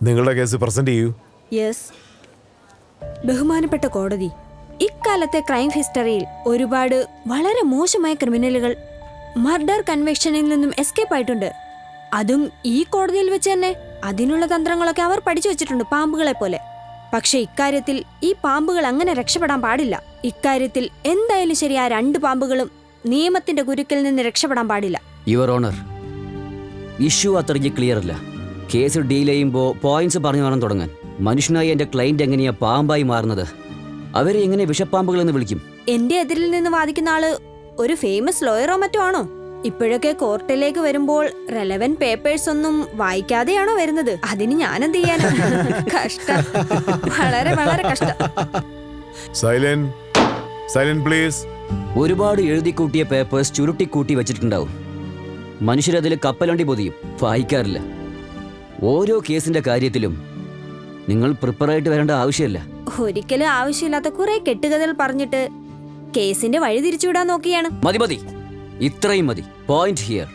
നിങ്ങളുടെ case present ചെയ്യൂ. Yes. ബഹുമാനപ്പെട്ട കോടതി, ഇക്കാലത്തെ ക്രൈം ഹിസ്റ്ററിയിൽ ഒരുപാട് വളരെ മോശമായ ക്രിമിനലുകൾ മർഡർ കൺവെക്ഷനിൽ നിന്നും എസ്കേപ്പ് ആയിട്ടുണ്ട്. അതും ഈ കോടതിയിൽ വെച്ച് തന്നെ. അതിനുള്ള തന്ത്രങ്ങളൊക്കെ അവർ പഠിച്ചു വെച്ചിട്ടുണ്ട്, പാമ്പുകളെ പോലെ. പക്ഷെ ഇക്കാര്യത്തിൽ ഈ പാമ്പുകൾ അങ്ങനെ രക്ഷപ്പെടാൻ പാടില്ല. ഇക്കാര്യത്തിൽ എന്തായാലും ശരി, ആ 2 പാമ്പുകളും നിയമത്തിന്റെ കുരുക്കിൽ നിന്ന് രക്ഷപ്പെടാൻ പാടില്ല. യുവർ ഓണർ, ഇഷ്യൂ അത്രയ്ക്ക് ക്ലിയർ അല്ല. കേസ് ഡീൽ ചെയ്യുമ്പോൾ പോയിന്റ്സ് പറഞ്ഞു വേണം തുടങ്ങാൻ. മനുഷ്യനായി എൻ്റെ ക്ലയന്റ് എങ്ങനെയാ പാമ്പായി മാറുന്നത്? അവരെ എങ്ങനെ വിഷപ്പാമ്പുകൾ എന്ന് വിളിക്കും? എന്റെ എതിരിൽ നിന്ന് വാദിക്കുന്ന ആള് ഒരു ഫേമസ് ലോയറോ മറ്റോ ആണോ? ഇപ്പോഴൊക്കെ കോർട്ടിലേക്ക് വരുമ്പോൾ റെലവന്റ് പേപ്പേഴ്സ് ഒന്നും വായിക്കാതെയാണോ വരുന്നത്? അതിന് ഞാനെന്ത് ചെയ്യാനാ? കഷ്ടം, വളരെ വളരെ കഷ്ടം. Silent, silent please. ഒരുപാട് എഴുതിക്കൂട്ടിയ പേപ്പേഴ്സ് ചുരുട്ടിക്കൂട്ടി വെച്ചിട്ടുണ്ടാവും. മനുഷ്യരതിൽ കപ്പലണ്ടി പൊതിയും, വായിക്കാറില്ല. ഓരോ കേസിന്റെ കാര്യത്തിലും നിങ്ങൾ പ്രിപ്പയറായിട്ട് വരേണ്ട ആവശ്യമില്ല. ഒരിക്കലും ആവശ്യമില്ലാത്ത കുറെ കെട്ടുകഥകൾ പറഞ്ഞിട്ട് കേസിന്റെ വഴി തിരിച്ചുവിടാൻ നോക്കിയാണ്. മതി മതി, ഇത്രയും മതി. Point here.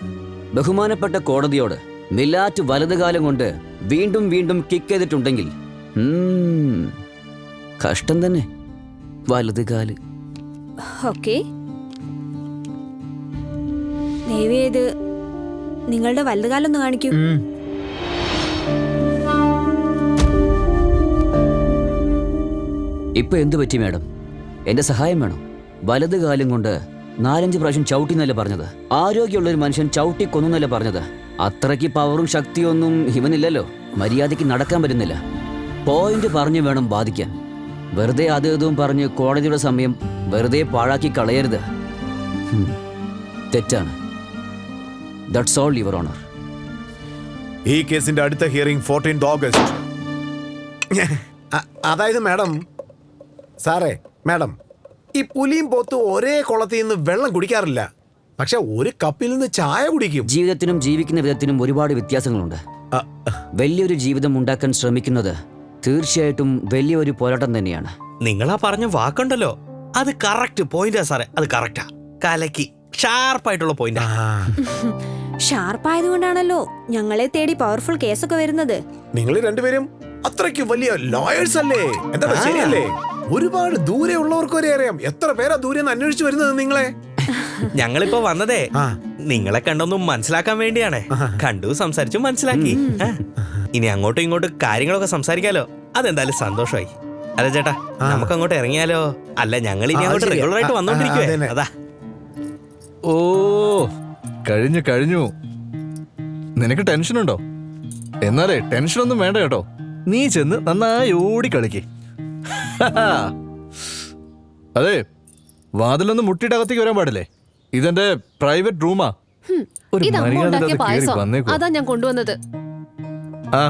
ബഹുമാനപ്പെട്ട കോടതിയോട് മിലാറ്റ് വലതുകാലം കൊണ്ട് വീണ്ടും വീണ്ടും കിക്ക് ചെയ്തിട്ടുണ്ടെങ്കിൽ കഷ്ടം തന്നെ. വലതുകാല്. ഓക്കെ, ദയവേത് നിങ്ങളുടെ വലതുകാലൊന്ന് കാണിക്കൂ. ഇപ്പൊ എന്തു പറ്റി മാഡം? എന്റെ സഹായം വേണോ? വലതുകാലം കൊണ്ട് 4-5 പ്രാവശ്യം ചവിട്ടി എന്നല്ല പറഞ്ഞത്. ആരോഗ്യമുള്ള ഒരു മനുഷ്യൻ ചവിട്ടി കൊന്നല്ല പറഞ്ഞത്. അത്രയ്ക്ക് പവറും ശക്തിയൊന്നും ഇവനില്ലല്ലോ. മര്യാദയ്ക്ക് നടക്കാൻ പറ്റുന്നില്ല. പോയിന്റ് പറഞ്ഞു വേണം ബാധിക്കാൻ. വെറുതെ അത് ഇതും പറഞ്ഞ് കോടതിയുടെ സമയം വെറുതെ പാഴാക്കി കളയരുത്. തെറ്റാണ്. That's all your honour. ഈ കേസിന്റെ അടുത്ത ഹിയറിംഗ് 14th ഓഗസ്റ്റ്. അതായത് മാഡം, സാറേ മാഡം, ഈ പുലിയും പോത്തും ഒരേ കുളത്തിൽ നിന്ന് വെള്ളം കുടിക്കാറില്ല, പക്ഷെ ഒരു കപ്പിൽ നിന്ന് ചായ കുടിക്കും. ജീവിതത്തിനും ജീവിക്കുന്ന വിധത്തിനും ഒരുപാട് വ്യത്യാസങ്ങളുണ്ട്. വലിയൊരു ജീവിതം ഉണ്ടാക്കാൻ ശ്രമിക്കുന്നത് തീർച്ചയായിട്ടും വലിയൊരു പോരാട്ടം തന്നെയാണ്. നിങ്ങളാ പറഞ്ഞ വാക്കുണ്ടല്ലോ, അത് കറക്റ്റ് പോയിന്റാ സാറേ. അത് കറക്റ്റാ, കലക്കി ഷാർപ്പായിട്ടുള്ള പോയിന്റാ. ഷാർപ്പായതുകൊണ്ടാണല്ലോ ഞങ്ങളെ തേടി പവർഫുൾ കേസൊക്കെ വരുന്നത്. നിങ്ങൾ രണ്ടുപേരും അത്രയ്ക്ക് വലിയ ലോയേഴ്സ് അല്ലേ? എന്താ ശരിയല്ലേ? ഒരുപാട് ദൂരെ ഉള്ളവർക്ക് വരെ അറിയാം എത്ര പേരാ ദൂരെ നിന്ന് അന്വേഷിച്ചു വരുന്നത് നിങ്ങളെ. ഞങ്ങളിപ്പോ വന്നതേ നിങ്ങളെ കണ്ടൊന്നും മനസ്സിലാക്കാൻ വേണ്ടിയാണേ. കണ്ടു, സംസാരിച്ചു, മനസ്സിലാക്കി. ഇനി അങ്ങോട്ടും ഇങ്ങോട്ടും കാര്യങ്ങളൊക്കെ സംസാരിക്കാലോ. അതെന്തായാലും സന്തോഷമായി. അല്ല ചേട്ടാ, നമുക്ക് അങ്ങോട്ട് ഇറങ്ങിയാലോ? അല്ല, ഞങ്ങൾ ഇനി അങ്ങോട്ട് റെഗുലർ ആയിട്ട് വന്നോണ്ടിരിക്കുവേ. അതാ. ഓ, കഴിഞ്ഞു കഴിഞ്ഞു. നിനക്ക് ടെൻഷനുണ്ടോ? എന്നാലേ ടെൻഷനൊന്നും വേണ്ട കേട്ടോ. നീ ചെന്ന് നന്നായി ഓടി കളിക്ക്. അതെ, വാതിലൊന്നും മുട്ടിയിട്ട് അകത്തേക്ക് വരാൻ പാടില്ലേ? ഇതെന്റെ പ്രൈവറ്റ് റൂമാ. ഒരു മര്യാദ വന്നേക്കോ. അതാ ഞാൻ കൊണ്ടുവന്നത്.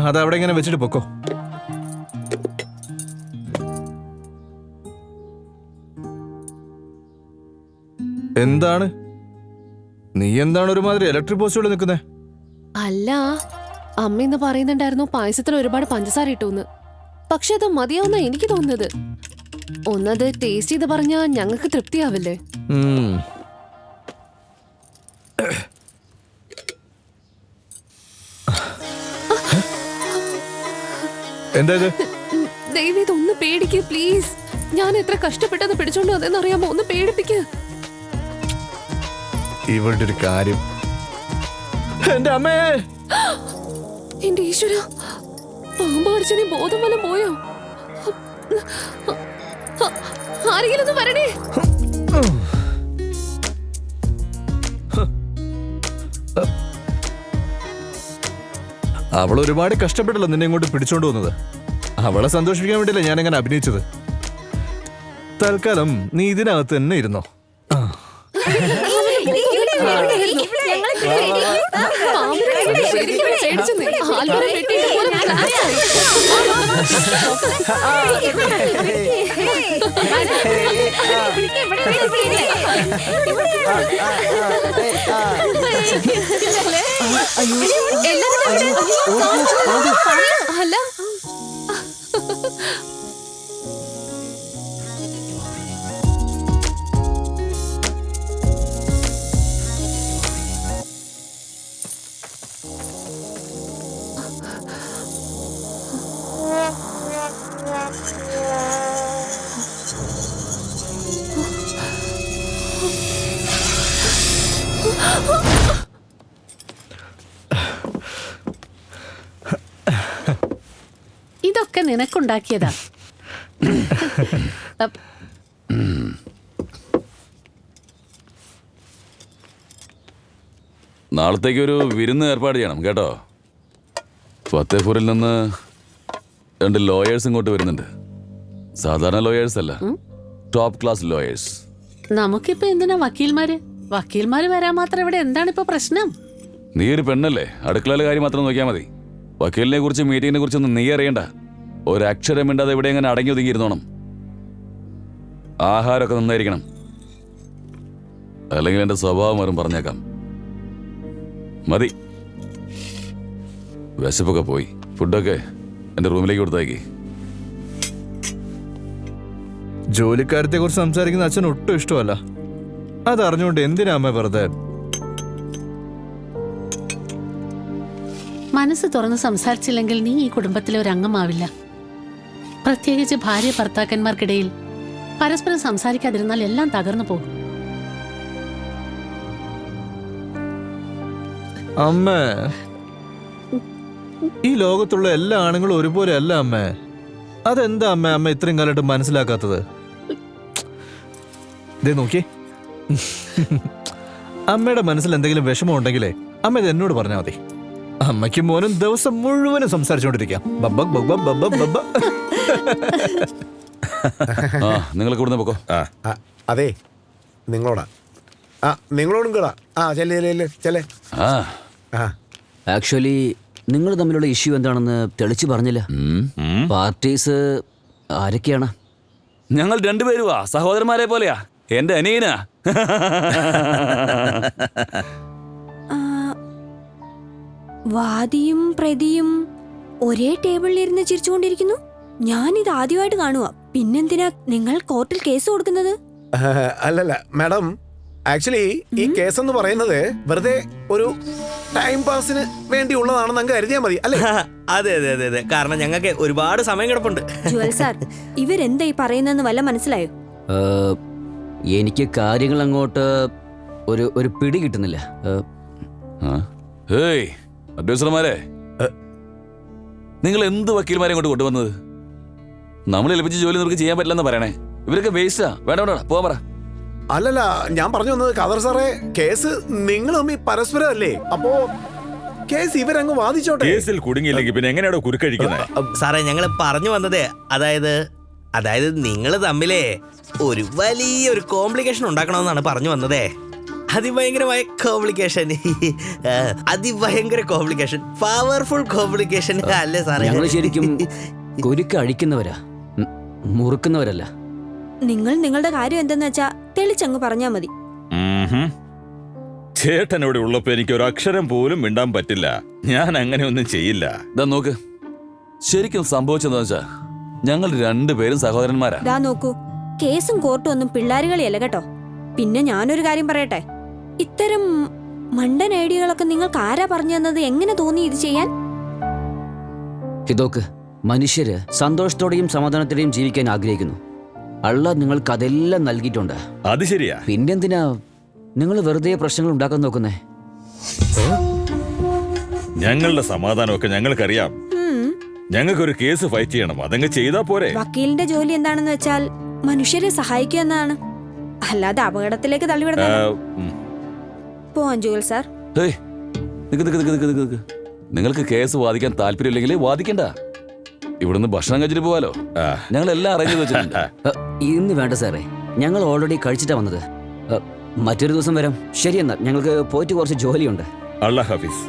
അത് അവിടെ ഇങ്ങനെ വെച്ചിട്ട് പൊക്കോ. എന്താണ് നീ എന്താണ് ഒരുമാതിരി ഇലക്ട്രിക് പോസ്റ്റുകൾ നിൽക്കുന്നേ? അല്ല, അമ്മ ഇന്ന് പറയുന്നുണ്ടായിരുന്നു പായസത്തിൽ ഒരുപാട് പഞ്ചസാര ഇട്ടുന്ന്. പക്ഷെ അത് മതിയാവുന്ന എനിക്ക് തോന്നുന്നത്. ഒന്നത് ടേസ്റ്റ് ചെയ്ത് പറഞ്ഞാ ഞങ്ങൾക്ക് തൃപ്തിയാവില്ലേ? എന്താ ഇത്? ദയവ് ഇതൊന്ന് പേടിക്ക് പ്ലീസ്. ഞാൻ എത്ര കഷ്ടപ്പെട്ടത് പിടിച്ചോണ്ട് അതെന്നറിയാമോ? ഒന്ന് പേടിപ്പിക്ക്. ഇവളുടെ ഒരു കാര്യം. എന്റെ അമ്മേ, എന്റെ ഈശ്വര, പാമ്പ് കടിച്ചതിന് ബോധം വല്ലതും പോയോ? ആരെങ്കിലും ഒന്ന് വരണേ. അവൾ ഒരുപാട് കഷ്ടപ്പെട്ടല്ലോ നിന്നെ ഇങ്ങോട്ട് പിടിച്ചോണ്ട് വന്നത്. അവളെ സന്തോഷിപ്പിക്കാൻ വേണ്ടിയല്ലേ ഞാൻ അങ്ങനെ അഭിനയിച്ചത്. തൽക്കാലം നീ ഇതിനകത്ത് തന്നെ ഇരുന്നോ. അല്ല, ഇതൊക്കെ നിനക്കുണ്ടാക്കിയതാ. നാളത്തേക്ക് ഒരു വിരുന്ന് ഏർപ്പാട് ചെയ്യണം കേട്ടോ. ഫത്തേപൂരിൽ നിന്ന് 2 ലോയേഴ്സ് ഇങ്ങോട്ട് വരുന്നുണ്ട്. സാധാരണ ലോയേഴ്സ് അല്ല, ടോപ്പ് ക്ലാസ് ലോയേഴ്സ്. നമുക്കിപ്പോ എന്തിനാ വക്കീൽമാര് വരാൻ മാത്രം ഇവിടെ എന്താണ് ഇപ്പൊ പ്രശ്നം? നീ ഒരു പെണ്ണല്ലേ, അടുക്കളയിലെ കാര്യം മാത്രം നോക്കിയാൽ മതി. വക്കീലിനെ കുറിച്ച് മീറ്റിങ്ങിനെ കുറിച്ചൊന്നും നീ അറിയണ്ട. ഒരക്ഷരം മിണ്ടാതെ ഇവിടെ എങ്ങനെ അടങ്ങി ഒതുങ്ങിയിരുന്നോണം. ആഹാരമൊക്കെ നന്നായിരിക്കണം, അല്ലെങ്കിൽ എന്റെ സ്വഭാവം ആരും പറഞ്ഞേക്കാം. മതി, വിശപ്പൊക്കെ പോയി. ഫുഡൊക്കെ എന്റെ റൂമിലേക്ക് കൊടുത്തേക്ക്. ജോലിക്കാരത്തെ കുറിച്ച് സംസാരിക്കുന്ന അച്ഛൻ ഒട്ടും ഇഷ്ടമല്ല. അതറിഞ്ഞുകൊണ്ട് എന്തിനാ അമ്മ വെറുതെ? മനസ്സ് തുറന്ന് സംസാരിച്ചില്ലെങ്കിൽ നീ ഈ കുടുംബത്തിലെ ഒരു അംഗമാവില്ല. പ്രത്യേകിച്ച് ഭാര്യ ഭർത്താക്കന്മാർക്കിടയിൽ പരസ്പരം സംസാരിക്കാതിരുന്നാൽ എല്ലാം തകർന്നു പോകും. അമ്മ, ഈ ലോകത്തുള്ള എല്ലാ ആണുങ്ങളും ഒരുപോലെ അല്ല അമ്മേ. അതെന്താ അമ്മ ഇത്രയും കാലമായിട്ട് മനസ്സിലാക്കാത്തത്? ദേ നോക്കിയേ, അമ്മയുടെ മനസ്സിൽ എന്തെങ്കിലും വിഷമം ഉണ്ടെങ്കിലേ അമ്മ ഇത് എന്നോട് പറഞ്ഞാൽ മതി. അമ്മയ്ക്കും മോനും ദിവസം മുഴുവനും സംസാരിച്ചുകൊണ്ടിരിക്കാം. നിങ്ങൾക്ക് ഇവിടുന്ന് പോക്കോ. അതെ, നിങ്ങളോടാ. നിങ്ങളോടും കേടാ. ചെല്ലേ. ആക്ച്വലി നിങ്ങൾ തമ്മിലുള്ള ഇഷ്യൂ എന്താണെന്ന് തെളിച്ചു പറഞ്ഞില്ല. പാർട്ടീസ് ആരൊക്കെയാണ്? ഞങ്ങൾ 2 പേരുവാ, സഹോദരന്മാരെ പോലെയാ. എന്റെ അനിയനാ. വാദിയും പ്രതിയും ഒരേ ടേബിളിൽ ഇരുന്ന് ചിരിച്ചുകൊണ്ടിരിക്കുന്നു. ഞാനിത് ആദ്യമായിട്ട് കാണുക. പിന്നെന്തിനാ നിങ്ങൾ കോർട്ടിൽ കേസ് കൊടുക്കുന്നത്? അല്ലല്ല മാഡം, ആക്ച്വലി ഈ കേസ് എന്ന് പറയുന്നത് വെറുതെ ഒരു ടൈം പാസിന് വേണ്ടിയുള്ളതാണെന്ന് അങ്ങ് കരുതിയാൽ മതി അല്ലേ? അതെ അതെ അതെ അതെ, കാരണം ഞങ്ങൾക്ക് ഒരുപാട് സമയം കിടപ്പുണ്ട്. ജുവൽ സാർ, ഇവരെന്താ ഈ പറയുന്നതെന്ന് വല്ല മനസ്സിലായോ? എനിക്ക് കാര്യങ്ങൾ അങ്ങോട്ട് ഒരു പിടി കിട്ടുന്നില്ല. അഡ്വൈസർമാരെ, നിങ്ങൾ എന്ത് വക്കീൽമാരെ കൊണ്ട് കൊണ്ടുവന്നത്? നമ്മൾ ഏൽപ്പിച്ച ജോലി നിങ്ങൾക്ക് ചെയ്യാൻ പറ്റില്ലെന്ന് പറയണേ. ഇവരൊക്കെ വേസ്റ്റാ. വേണ്ട പോവാൻ പറ. അല്ലല്ല, ഞാൻ പറഞ്ഞു വന്നത് ഖാദർ സാറേ, കേസ് നിങ്ങൾ തമ്മിൽ പരസ്പരം അല്ലേ? അപ്പോ കേസ് ഇവരങ്ങ് വാദിച്ചോട്ടെ. കേസിൽ കുടുങ്ങിയില്ലെങ്കിൽ പിന്നെ എങ്ങനെയാണോ കുരുക്കഴിക്കുന്നത്? സാറേ, ഞങ്ങൾ പറഞ്ഞു വന്നതേ അതായത് നിങ്ങൾ തമ്മിലേ ഒരു വലിയൊരു കോംപ്ലിക്കേഷൻ ഉണ്ടാക്കണമെന്നാണ് പറഞ്ഞു വന്നതേ. അതിഭയങ്കരമായ കോംപ്ലിക്കേഷൻ, അതിഭയങ്കര കോംപ്ലിക്കേഷൻ, പവർഫുൾ കോംപ്ലിക്കേഷൻ അല്ലേ സാറേ? ഞങ്ങൾ ശരിക്കും കുരുക്ക് അഴിക്കുന്നവരാ, മുറുക്കുന്നവരല്ല. നിങ്ങൾ നിങ്ങളുടെ കാര്യം എന്തെന്ന് വെച്ചാ തെളിച്ചങ്ങ് പറഞ്ഞാ മതി. ചേട്ടനോട് ഉള്ളപ്പോ എനിക്ക് ഒരു അക്ഷരം പോലും മിണ്ടാൻ പറ്റില്ല. ഞാൻ അങ്ങനെ ഒന്നും ചെയ്യില്ല. ഇതാ നോക്ക്, ശരിക്കും സംഭവിച്ചെന്താ വെച്ചാ ഞങ്ങൾ 2 പേരും സഹോദരന്മാരാ. ദാ നോക്കൂ, കേസും കോർട്ടും ഒന്നും പിള്ളേരുകളിയല്ല കേട്ടോ. പിന്നെ ഞാനൊരു കാര്യം പറയട്ടെ, ഇത്തരം മണ്ടൻ ഐഡിയകളൊക്കെ നിങ്ങൾക്ക് ആരാ പറഞ്ഞു തന്നത്? എങ്ങനെ തോന്നി ഇത് ചെയ്യാൻ? ഇതൊക്കെ മനുഷ്യര് സന്തോഷത്തോടെയും സമാധാനത്തോടെയും ജീവിക്കാൻ ആഗ്രഹിക്കുന്നു. അള്ളാഹ് നിങ്ങൾക്ക് അതെല്ലാം നൽകിയിട്ടുണ്ട്. അത് ശരിയാ. പിന്നെന്തിനാ നിങ്ങൾ വെറുതെ പ്രശ്നങ്ങൾ ഉണ്ടാക്കാൻ നോക്കുന്നേ? ഞങ്ങളുടെ സമാധാനമൊക്കെ ഞങ്ങൾക്കറിയാം. ഞങ്ങൾക്കൊരു കേസ് ഫൈറ്റ് ചെയ്യണം, അതങ്ങ് ചെയ്താ പോരെ. വക്കീലിന്റെ ജോലി എന്താണെന്ന് വെച്ചാൽ മനുഷ്യരെ സഹായിക്കുക എന്നതാണ്, അല്ലാതെ അപകടത്തിലേക്ക് തള്ളിവിടുന്നത്. പോവാൻ ജുവൽ സാർ. നിങ്ങൾക്ക് കേസ് വാദിക്കാൻ താല്പര്യമില്ലെങ്കിൽ വാദിക്കണ്ട. ഇവിടുന്ന് ഭക്ഷണം കഴിച്ചിട്ട് പോവാലോ. ഞങ്ങൾ എല്ലാം അറേഞ്ച് ചെയ്ത് വെച്ചിട്ടുണ്ട്. ഇന്ന് വേണ്ട സാറേ, ഞങ്ങൾ ഓൾറെഡി കഴിച്ചിട്ടാ വന്നത്. മറ്റൊരു ദിവസം വരാം. ശരി, എന്നാൽ ഞങ്ങൾക്ക് പോയിട്ട് കുറച്ച് ജോലിയുണ്ട്. അല്ലാഹ് ഹാഫിസ്.